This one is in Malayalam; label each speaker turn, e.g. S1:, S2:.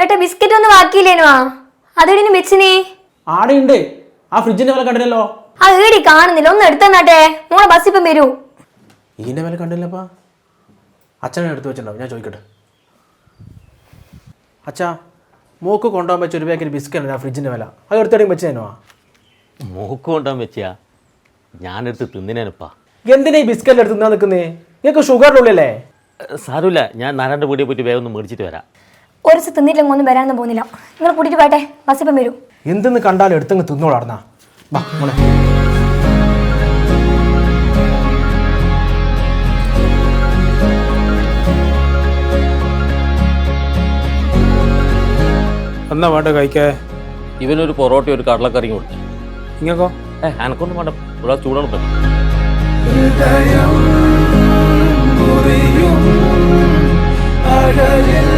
S1: ഏട്ടാ ബിസ്ക്കറ്റ് ഒന്നും ബാക്കിയില്ലേനോ? അതെടിന് വെച്ചിനി
S2: ആടെയുണ്ട്. ആ ഫ്രിഡ്ജിന്റെ വില കണ്ടില്ലല്ലോ.
S1: ആ ഏടി കാണുന്നില്ല, ഒന്ന് എടുത്തന്നാട്ടെ. മോളെ ബസ് ഇപ്പം വരൂ.
S2: ഇതിന്റെ വില കണ്ടില്ലപ്പാ. അച്ഛനെ എടുത്ത് വെച്ചിട്ടുണ്ടാവും, ഞാൻ ചോദിക്കട്ടെ. അച്ഛാ, മൂക്ക് കൊണ്ടുപോകാൻ വെച്ച ഒരു പാക്കറ്റ് ബിസ്ക്കറ്റ് ആ ഫ്രിഡ്ജിന്റെ വില, അത് എടുത്തേക്കും വെച്ച് തന്നോ?
S3: മൂക്ക് കൊണ്ടുപോകാൻ വെച്ചാ ഞാനെടുത്ത് തിന്നിനേനപ്പാ.
S2: എന്തിനാ ഈ ബിസ്ക്കറ്റ് എടുത്ത് തിന്നാൻ നിൽക്കുന്നേ? നിങ്ങൾക്ക് ഷുഗറിനുള്ളല്ലേ?
S3: സാരമില്ല, ഞാൻ നാരായണ വീട്ടിൽ പോയിട്ട് വേഗം ഒന്ന് മേടിച്ചിട്ട് വരാം.
S1: ഒരു ദിവസം തിന്നിട്ടില്ലെങ്കിൽ ഒന്നും വരാനൊന്നും പോകുന്നില്ല. നിങ്ങൾ കൂട്ടിയിട്ട് പോട്ടെ, ബസ് ഇപ്പം വരൂ.
S2: എന്തെന്ന് കണ്ടാലും എടുത്തങ്ങ് തിന്നോളാർന്നാ. ബാ മോളെ. എന്നാ വേണ്ട കഴിക്കേ?
S3: ഇവനൊരു പൊറോട്ട ഒരു കടലക്കറിയും കൊടുത്തു.
S2: ഇങ്ങക്കോ?
S3: എനക്കൊന്നും വേണ്ട, ഇവിടെ ചൂടാണ് പറ്റും.
S4: അഴലിൽ